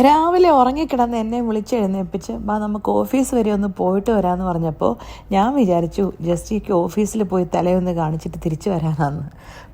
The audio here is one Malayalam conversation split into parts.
രാവിലെ ഉറങ്ങിക്കിടന്ന് എന്നെ വിളിച്ചെഴുന്നേൽപ്പിച്ച് നമുക്ക് ഓഫീസ് വരെ ഒന്ന് പോയിട്ട് വരാമെന്ന് പറഞ്ഞപ്പോൾ ഞാൻ വിചാരിച്ചു ജസ്റ്റിക്ക് ഓഫീസിൽ പോയി തലയൊന്ന് കാണിച്ചിട്ട് തിരിച്ചു വരാനാന്ന്.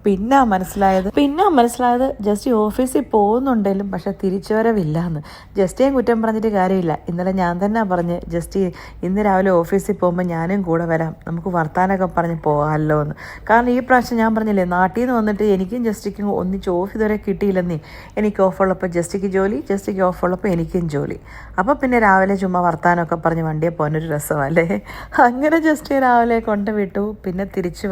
പിന്നെ മനസ്സിലായത് ജസ്റ്റി ഓഫീസിൽ പോകുന്നുണ്ടെങ്കിലും പക്ഷെ തിരിച്ചു വരവില്ലാന്ന്. ജസ്റ്റിയും കുറ്റം പറഞ്ഞിട്ട് കാര്യമില്ല. ഇന്നലെ ഞാൻ തന്നെ പറഞ്ഞ് ജസ്റ്റി ഇന്ന് രാവിലെ ഓഫീസിൽ പോകുമ്പോൾ ഞാനും കൂടെ വരാം, നമുക്ക് വർത്താനൊക്കെ പറഞ്ഞ് പോകാമല്ലോ എന്ന്. കാരണം ഈ പ്രാവശ്യം ഞാൻ പറഞ്ഞില്ലേ, നാട്ടിൽ നിന്ന് വന്നിട്ട് എനിക്കും ജസ്റ്റിക്കും ഒന്നിച്ച് ഓഫ് ഇതുവരെ കിട്ടിയില്ലെന്നേ. എനിക്ക് ഓഫുള്ളപ്പോൾ ജസ്റ്റിക്ക് ജോലി, ജസ്റ്റിക്ക് ഓഫുള്ളപ്പോൾ എനിക്കും ജോലി. അപ്പോൾ പിന്നെ രാവിലെ ചുമ്മാ വർത്താനമൊക്കെ പറഞ്ഞ് വണ്ടിയെ പോകാനൊരു രസമല്ലേ. അങ്ങനെ ജസ്റ്റ് രാവിലെ കൊണ്ടുവിട്ടു. പിന്നെ തിരിച്ചു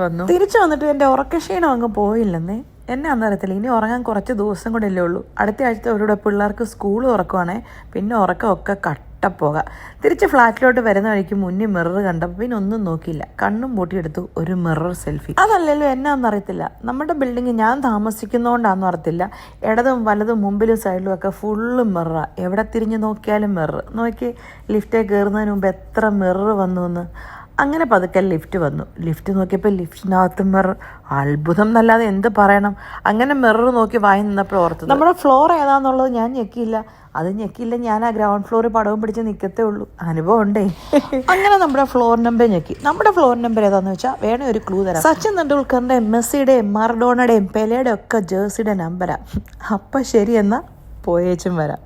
വന്നിട്ട് എൻ്റെ ഉറക്കക്ഷീണം അങ്ങ് പോയില്ലെന്നേ. എന്നെ അന്നേരത്തില്ല. ഇനി ഉറങ്ങാൻ കുറച്ച് ദിവസം കൂടെ അല്ലേ ഉള്ളൂ. അടുത്ത ആഴ്ച അവരുടെ പിള്ളേർക്ക് സ്കൂൾ തുറക്കുവാണേ. പിന്നെ ഉറക്കമൊക്കെ കട്ടപ്പോക. തിരിച്ച് ഫ്ലാറ്റിലോട്ട് വരുന്ന വഴിക്ക് മുന്നിൽ മിറർ കണ്ടപ്പോൾ പിന്നെ ഒന്നും നോക്കിയില്ല, കണ്ണും പൂട്ടിയെടുത്തു ഒരു മിറർ സെൽഫി. അതല്ലല്ലോ എന്നാന്നറിയത്തില്ല, നമ്മുടെ ബിൽഡിങ് ഞാൻ താമസിക്കുന്നതുകൊണ്ടാണെന്ന് അറിയത്തില്ല, ഇടതും വലതും മുമ്പിലും സൈഡിലും ഒക്കെ ഫുള്ള് മിററാണ്. എവിടെ തിരിഞ്ഞ് നോക്കിയാലും മിറർ. നോക്കി ലിഫ്റ്റേ കയറുന്നതിന് മുമ്പ് എത്ര മിറർ വന്നു എന്ന്. അങ്ങനെ പതുക്കെ ലിഫ്റ്റ് വന്നു. ലിഫ്റ്റ് നോക്കിയപ്പോൾ ലിഫ്റ്റിനകത്ത് മിറർ. അത്ഭുതം എന്നല്ലാതെ എന്ത് പറയണം. അങ്ങനെ മിറർ നോക്കി വായി നിന്നപ്പോൾ ഓർത്തത് നമ്മുടെ ഫ്ലോർ ഏതാണെന്നുള്ളത് ഞാൻ ഞെക്കിയില്ല. ഞാൻ ആ ഗ്രൗണ്ട് ഫ്ലോറിൽ പടവും പിടിച്ച് നിൽക്കത്തേ ഉള്ളൂ. അനുഭവം ഉണ്ടേ. അങ്ങനെ നമ്മുടെ ഫ്ലോർ നമ്പർ ഞെക്കി. നമ്മുടെ ഫ്ലോർ നമ്പർ ഏതാണെന്ന് വെച്ചാൽ വേണേ ഒരു ക്ലൂ തരാം. സച്ചിൻ തെണ്ടുൽക്കറിൻ്റെയും മെസ്സിയുടെയും മറഡോണയുടെയും പെലെയുടെയും ഒക്കെ ജേഴ്സിയുടെ നമ്പരാണ്. അപ്പം ശരി, എന്നാൽ പോയേച്ചും വരാം.